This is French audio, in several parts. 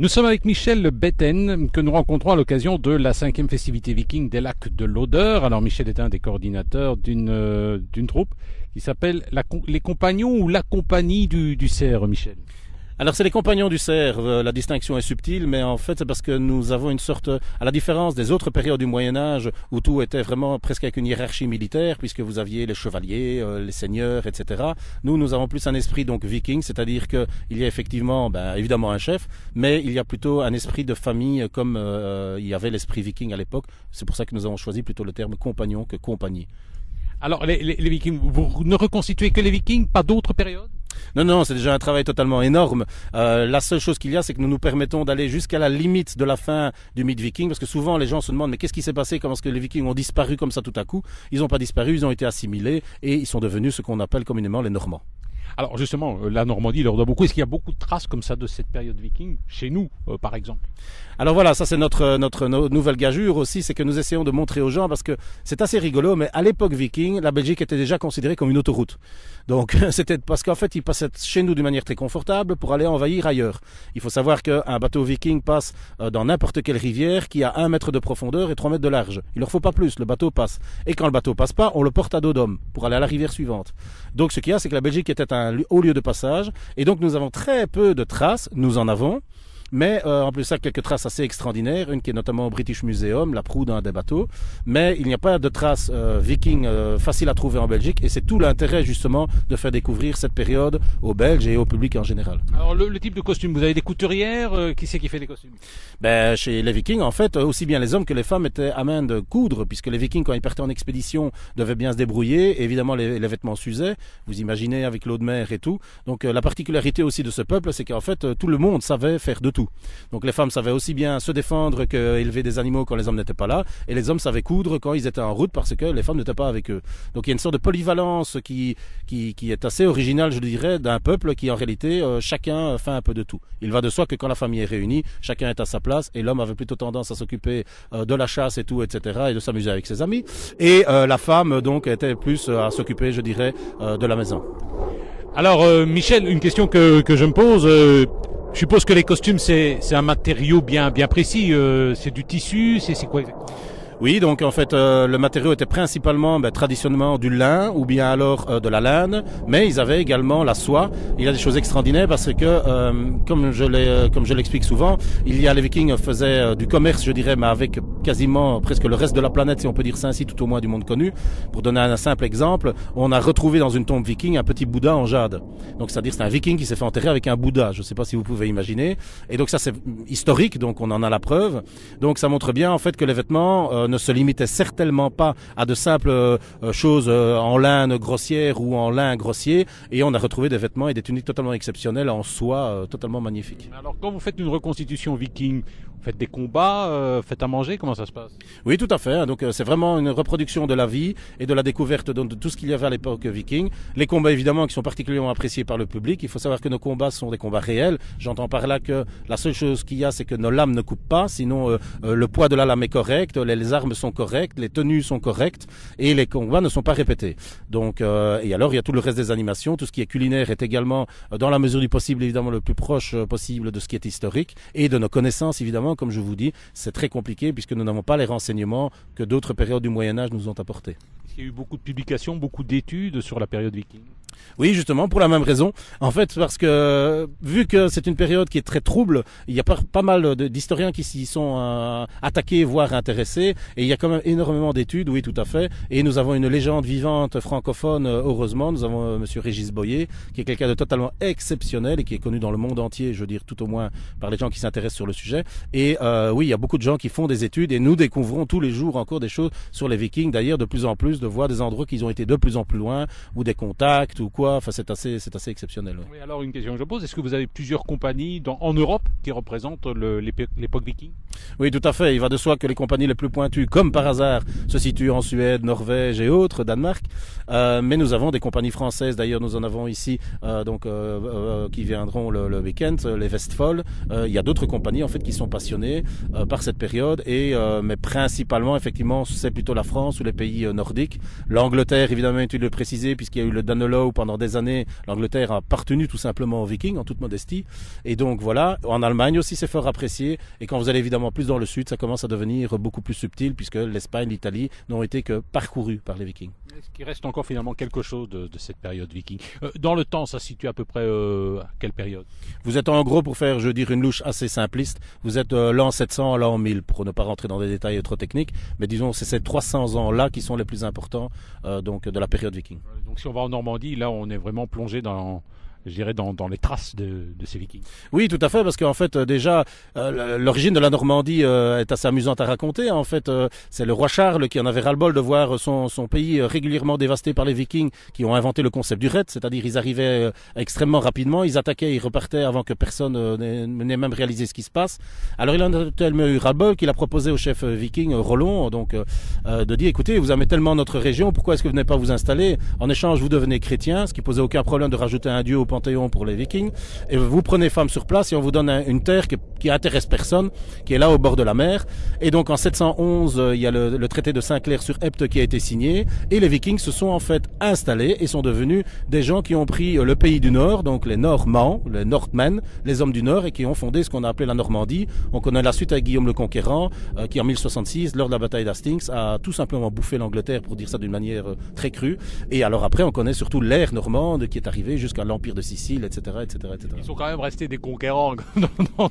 Nous sommes avec Michel Betten, que nous rencontrons à l'occasion de la 5e festivité viking des lacs de l'Odeur. Alors Michel est un des coordinateurs d'une troupe qui s'appelle les Compagnons ou la Compagnie du Cerf, Michel. Alors c'est les Compagnons du Cerf, la distinction est subtile, mais en fait c'est parce que nous avons une sorte, à la différence des autres périodes du Moyen-Âge où tout était vraiment presque avec une hiérarchie militaire, puisque vous aviez les chevaliers, les seigneurs, etc. Nous avons plus un esprit donc viking, c'est-à-dire qu'il y a effectivement, évidemment un chef, mais il y a plutôt un esprit de famille comme il y avait l'esprit viking à l'époque. C'est pour ça que nous avons choisi plutôt le terme compagnon que compagnie. Alors les vikings, vous ne reconstituez que les vikings, pas d'autres périodes ? Non, c'est déjà un travail totalement énorme. La seule chose qu'il y a, c'est que nous nous permettons d'aller jusqu'à la limite de la fin du mythe viking, parce que souvent les gens se demandent mais qu'est-ce qui s'est passé, comment est-ce que les vikings ont disparu comme ça tout à coup? Ils n'ont pas disparu, ils ont été assimilés et ils sont devenus ce qu'on appelle communément les Normands. Alors justement, la Normandie leur doit beaucoup. Est-ce qu'il y a beaucoup de traces comme ça de cette période viking chez nous, par exemple? Alors voilà, ça c'est notre nouvelle gageure aussi, c'est que nous essayons de montrer aux gens, parce que c'est assez rigolo, mais à l'époque viking, la Belgique était déjà considérée comme une autoroute. Donc c'était parce qu'en fait, ils passaient chez nous d'une manière très confortable pour aller envahir ailleurs. Il faut savoir qu'un bateau viking passe dans n'importe quelle rivière qui a 1 mètre de profondeur et 3 mètres de large. Il leur faut pas plus, le bateau passe. Et quand le bateau passe pas, on le porte à dos d'homme pour aller à la rivière suivante. Donc ce qu'il y a, c'est que la Belgique était un haut lieu de passage, et donc nous avons très peu de traces, nous en avons. Mais en plus ça, quelques traces assez extraordinaires, une qui est notamment au British Museum, la proue d'un des bateaux. Mais il n'y a pas de traces vikings faciles à trouver en Belgique, et c'est tout l'intérêt justement de faire découvrir cette période aux Belges et au public en général. Alors le type de costume, vous avez des couturières, qui c'est qui fait les costumes? Chez les Vikings, en fait, aussi bien les hommes que les femmes étaient à main de coudre, puisque les Vikings, quand ils partaient en expédition, devaient bien se débrouiller. Et évidemment, les vêtements s'usaient. Vous imaginez avec l'eau de mer et tout. Donc la particularité aussi de ce peuple, c'est qu'en fait, tout le monde savait faire de tout. Donc les femmes savaient aussi bien se défendre qu'élever des animaux quand les hommes n'étaient pas là, et les hommes savaient coudre quand ils étaient en route parce que les femmes n'étaient pas avec eux. Donc il y a une sorte de polyvalence qui est assez originale, je dirais, d'un peuple qui en réalité chacun fait un peu de tout. Il va de soi que quand la famille est réunie, chacun est à sa place, et l'homme avait plutôt tendance à s'occuper de la chasse et tout, etc., et de s'amuser avec ses amis, et la femme donc était plus à s'occuper, je dirais, de la maison. Alors Michel, une question que je me pose. Je suppose que les costumes, c'est un matériau bien précis. C'est du tissu, c'est quoi exactement? Oui, donc en fait, le matériau était principalement traditionnellement du lin ou bien alors de la laine, mais ils avaient également la soie. Il y a des choses extraordinaires parce que, comme je l'explique souvent, les Vikings faisaient du commerce, je dirais, mais avec quasiment presque le reste de la planète, si on peut dire ça ainsi, tout au moins du monde connu. Pour donner un simple exemple, on a retrouvé dans une tombe viking un petit Bouddha en jade. Donc c'est-à-dire c'est un Viking qui s'est fait enterrer avec un Bouddha. Je ne sais pas si vous pouvez imaginer. Et donc ça c'est historique, donc on en a la preuve. Donc ça montre bien en fait que les vêtements ne se limitait certainement pas à de simples choses en laine grossière ou en lin grossier, et on a retrouvé des vêtements et des tuniques totalement exceptionnelles en soie, totalement magnifiques. Alors quand vous faites une reconstitution viking, vous faites des combats, faites à manger, comment ça se passe? Oui, tout à fait. Donc c'est vraiment une reproduction de la vie et de la découverte de tout ce qu'il y avait à l'époque viking. Les combats évidemment qui sont particulièrement appréciés par le public. Il faut savoir que nos combats sont des combats réels. J'entends par là que la seule chose qu'il y a, c'est que nos lames ne coupent pas, sinon le poids de la lame est correct, les armes sont correctes, les tenues sont correctes et les combats ne sont pas répétés. Donc et alors il y a tout le reste des animations, tout ce qui est culinaire est également dans la mesure du possible évidemment le plus proche possible de ce qui est historique et de nos connaissances évidemment. Comme je vous dis, c'est très compliqué puisque nous n'avons pas les renseignements que d'autres périodes du Moyen-Âge nous ont apportés. Il y a eu beaucoup de publications, beaucoup d'études sur la période viking. Oui, justement, pour la même raison. En fait, parce que vu que c'est une période qui est très trouble, il y a pas mal d'historiens qui s'y sont attaqués, voire intéressés, et il y a quand même énormément d'études, oui, tout à fait. Et nous avons une légende vivante francophone, heureusement. Nous avons Monsieur Régis Boyer, qui est quelqu'un de totalement exceptionnel et qui est connu dans le monde entier, je veux dire, tout au moins par les gens qui s'intéressent sur le sujet. Et oui, il y a beaucoup de gens qui font des études, et nous découvrons tous les jours encore des choses sur les Vikings. D'ailleurs, de plus en plus, de voir des endroits qui ont été de plus en plus loin, ou des contacts, ou quoi. Enfin, c'est assez exceptionnel. Ouais. Oui, alors une question que je pose, est-ce que vous avez plusieurs compagnies en Europe qui représentent l'époque viking? Oui, tout à fait. Il va de soi que les compagnies les plus pointues, comme par hasard, se situent en Suède, Norvège et autres, Danemark. Mais nous avons des compagnies françaises. D'ailleurs, nous en avons ici, qui viendront le week-end, les Vestfold. Il y a d'autres compagnies en fait qui sont passionnées par cette période. Mais principalement, effectivement, c'est plutôt la France ou les pays nordiques. L'Angleterre, évidemment, est utile de le préciser, puisqu'il y a eu le Danelaw pendant des années. L'Angleterre a appartenu tout simplement aux Vikings, en toute modestie. Et donc voilà. En Allemagne aussi, c'est fort apprécié. Et quand vous allez évidemment plus dans le sud, ça commence à devenir beaucoup plus subtil, puisque l'Espagne, l'Italie n'ont été que parcourus par les Vikings. Est-ce qu'il reste encore finalement quelque chose de cette période viking? Dans le temps, ça se situe à peu près à quelle période? Vous êtes en gros, pour faire, je veux dire, une louche assez simpliste, vous êtes l'an 700, l'an 1000, pour ne pas rentrer dans des détails trop techniques, mais disons, c'est ces 300 ans-là qui sont les plus importants donc de la période viking. Donc si on va en Normandie, là, on est vraiment plongé dans les traces de ces Vikings. Oui, tout à fait, parce qu'en fait, déjà, l'origine de la Normandie est assez amusante à raconter. En fait, c'est le roi Charles qui en avait ras-le-bol de voir son pays régulièrement dévasté par les Vikings, qui ont inventé le concept du raid, c'est-à-dire ils arrivaient extrêmement rapidement, ils attaquaient, ils repartaient avant que personne n'ait même réalisé ce qui se passe. Alors il en a tellement eu ras-le-bol qu'il a proposé au chef viking, Rollon, donc de dire, écoutez, vous aimez tellement notre région, pourquoi est-ce que vous n'avez pas vous installer? En échange, vous devenez chrétien, ce qui posait aucun problème de rajouter un dieu au Panthéon pour les Vikings, et vous prenez femme sur place et on vous donne une terre qui intéresse personne, qui est là au bord de la mer. Et donc en 711, il y a le traité de Saint-Clair-sur-Epte qui a été signé, et les Vikings se sont en fait installés et sont devenus des gens qui ont pris le pays du Nord, donc les Normands, les Northmen, les hommes du Nord, et qui ont fondé ce qu'on a appelé la Normandie. On connaît la suite avec Guillaume le Conquérant, qui en 1066, lors de la bataille d'Hastings, a tout simplement bouffé l'Angleterre, pour dire ça d'une manière très crue. Et alors après, on connaît surtout l'ère normande qui est arrivée jusqu'à l'Empire de Sicile, etc., etc., etc. Ils sont quand même restés des conquérants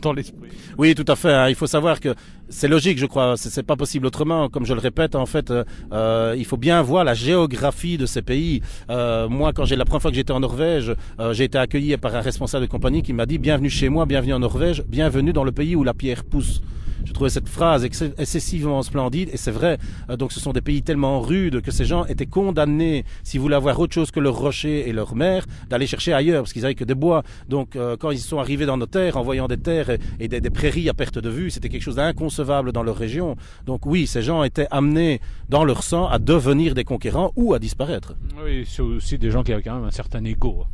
dans l'esprit. Oui, tout à fait. Hein. Il faut savoir que c'est logique, je crois. C'est pas possible autrement. Comme je le répète, en fait, il faut bien voir la géographie de ces pays. Moi, la première fois que j'étais en Norvège, j'ai été accueilli par un responsable de compagnie qui m'a dit: bienvenue chez moi, bienvenue en Norvège, bienvenue dans le pays où la pierre pousse. Je trouvais cette phrase excessivement splendide, et c'est vrai. Donc ce sont des pays tellement rudes que ces gens étaient condamnés, s'ils voulaient avoir autre chose que leurs rochers et leurs mers, d'aller chercher ailleurs, parce qu'ils avaient que des bois. Donc quand ils sont arrivés dans nos terres, en voyant des terres et des prairies à perte de vue, c'était quelque chose d'inconcevable dans leur région. Donc oui, ces gens étaient amenés dans leur sang à devenir des conquérants ou à disparaître. Oui, c'est aussi des gens qui avaient quand même un certain ego.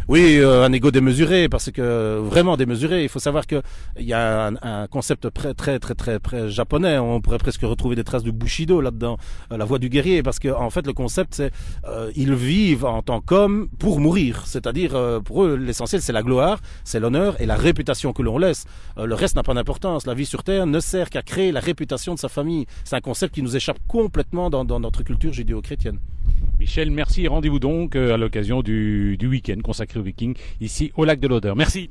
Oui, un ego démesuré, parce que vraiment démesuré. Il faut savoir que il y a un concept très japonais. On pourrait presque retrouver des traces de Bushido là-dedans, la voie du guerrier, parce que en fait le concept c'est ils vivent en tant qu'hommes pour mourir. C'est-à-dire pour eux l'essentiel c'est la gloire, c'est l'honneur et la réputation que l'on laisse. Le reste n'a pas d'importance. La vie sur terre ne sert qu'à créer la réputation de sa famille. C'est un concept qui nous échappe complètement dans notre culture judéo-chrétienne. Michel, merci. Rendez-vous donc à l'occasion du week-end consacré aux Vikings ici au lac de l'Odeur. Merci.